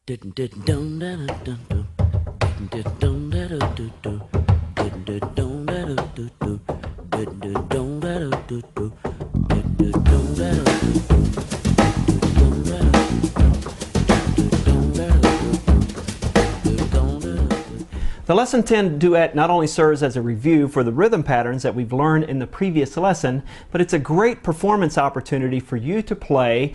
The Lesson 10 duet not only serves as a review for the rhythm patterns that we've learned in the previous lesson, but it's a great performance opportunity for you to play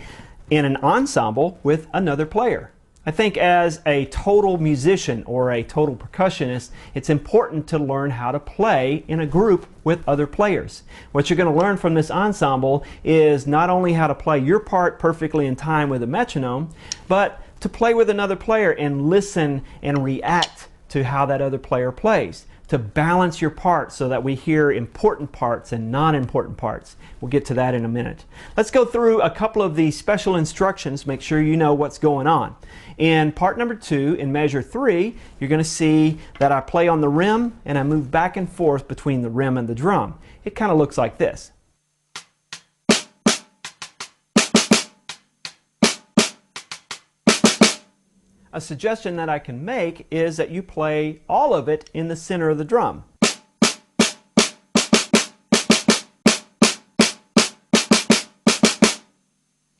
in an ensemble with another player. I think as a total musician or a total percussionist, it's important to learn how to play in a group with other players. What you're going to learn from this ensemble is not only how to play your part perfectly in time with a metronome, but to play with another player and listen and react to how that other player plays, to balance your parts so that we hear important parts and non-important parts. We'll get to that in a minute. Let's go through a couple of the special instructions, make sure you know what's going on. In part number 2, in measure 3, you're going to see that I play on the rim and I move back and forth between the rim and the drum. It kind of looks like this. A suggestion that I can make is that you play all of it in the center of the drum.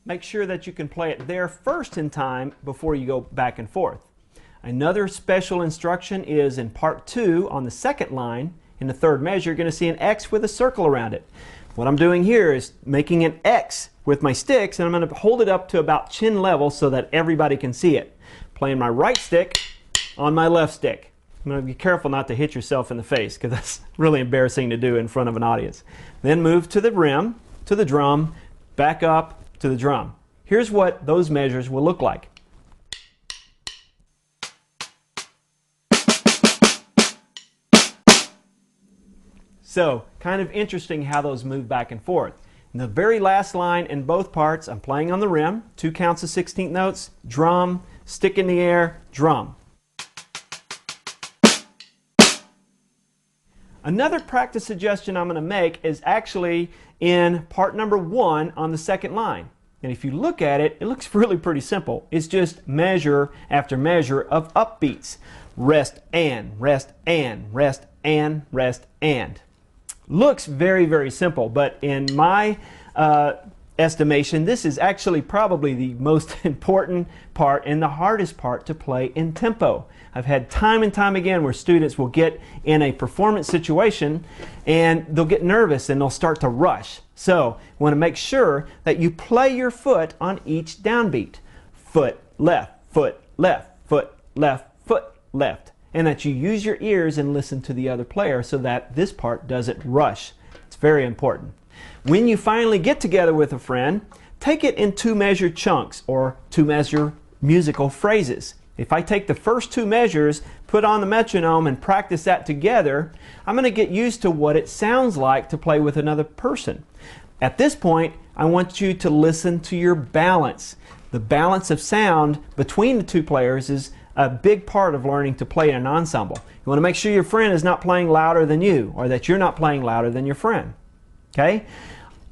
Make sure that you can play it there first in time before you go back and forth. Another special instruction is in part 2 on the second line. In the third measure, you're going to see an X with a circle around it. What I'm doing here is making an X with my sticks, and I'm going to hold it up to about chin level so that everybody can see it. Playing my right stick on my left stick. I'm going to be careful not to hit yourself in the face because that's really embarrassing to do in front of an audience. Then move to the rim, to the drum, back up to the drum. Here's what those measures will look like. So, kind of interesting how those move back and forth. In the very last line in both parts, I'm playing on the rim, 2 counts of 16th notes, drum, stick in the air, drum. Another practice suggestion I'm going to make is actually in part number 1 on the second line. And if you look at it, it looks really pretty simple. It's just measure after measure of upbeats. Rest and, rest and, rest and, rest and. Looks very, very simple, but in my estimation, this is actually probably the most important part and the hardest part to play in tempo. I've had time and time again where students will get in a performance situation and they'll get nervous and they'll start to rush. So you want to make sure that you play your foot on each downbeat. Foot, left, foot, left, foot, left, foot, left. And that you use your ears and listen to the other player so that this part doesn't rush. It's very important. When you finally get together with a friend, take it in 2-measure chunks or 2-measure musical phrases. If I take the first 2 measures, put on the metronome and practice that together, I'm going to get used to what it sounds like to play with another person. At this point, I want you to listen to your balance. The balance of sound between the 2 players is a big part of learning to play in an ensemble. You want to make sure your friend is not playing louder than you or that you're not playing louder than your friend. Okay?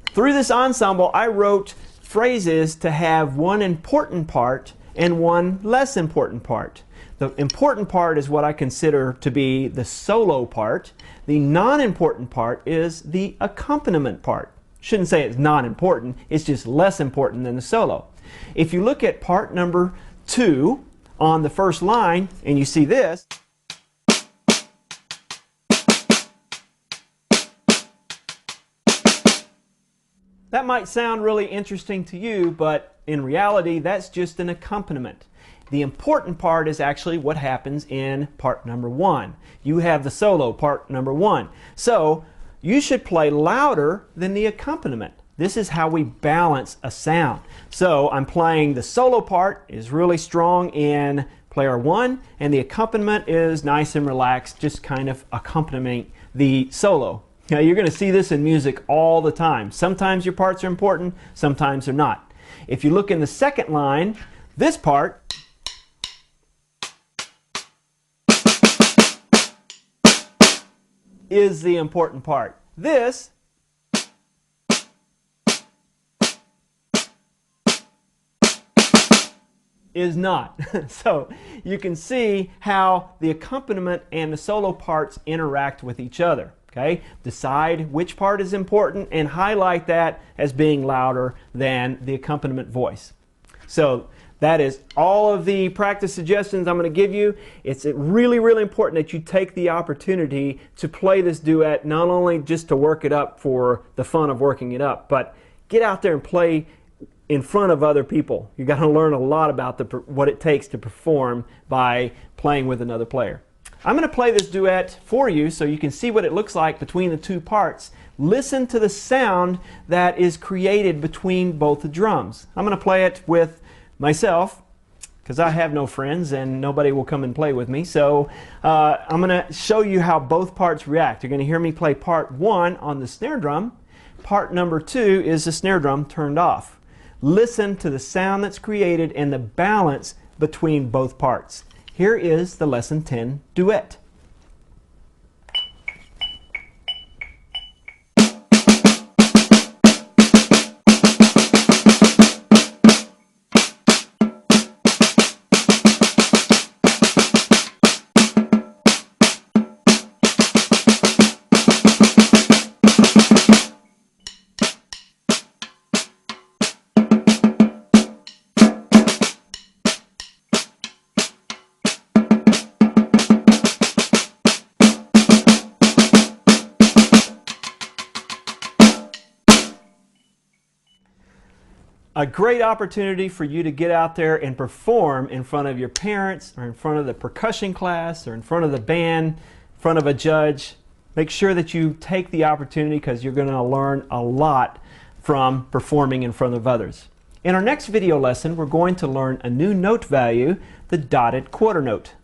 Through this ensemble, I wrote phrases to have one important part and one less important part. The important part is what I consider to be the solo part. The non-important part is the accompaniment part. Shouldn't say it's not important, it's just less important than the solo. If you look at part number 2 on the first line and you see this, that might sound really interesting to you, but in reality that's just an accompaniment. The important part is actually what happens in part number 1. You have the solo, part number 1. So you should play louder than the accompaniment. This is how we balance a sound. So I'm playing the solo part is really strong in player 1, and the accompaniment is nice and relaxed, just kind of accompanying the solo. Now you're going to see this in music all the time. Sometimes your parts are important, sometimes they're not. If you look in the second line, this part is the important part. This is not. So you can see how the accompaniment and the solo parts interact with each other. Okay? Decide which part is important and highlight that as being louder than the accompaniment voice. So that is all of the practice suggestions I'm going to give you. It's really, really important that you take the opportunity to play this duet, not only just to work it up for the fun of working it up, but get out there and play in front of other people. You've got to learn a lot about what it takes to perform by playing with another player. I'm going to play this duet for you so you can see what it looks like between the two parts. Listen to the sound that is created between both the drums. I'm going to play it with myself because I have no friends and nobody will come and play with me. So I'm going to show you how both parts react. You're going to hear me play part 1 on the snare drum. Part number 2 is the snare drum turned off. Listen to the sound that's created and the balance between both parts. Here is the Lesson 10 duet. A great opportunity for you to get out there and perform in front of your parents or in front of the percussion class or in front of the band, in front of a judge. Make sure that you take the opportunity because you're going to learn a lot from performing in front of others. In our next video lesson, we're going to learn a new note value, the dotted quarter note.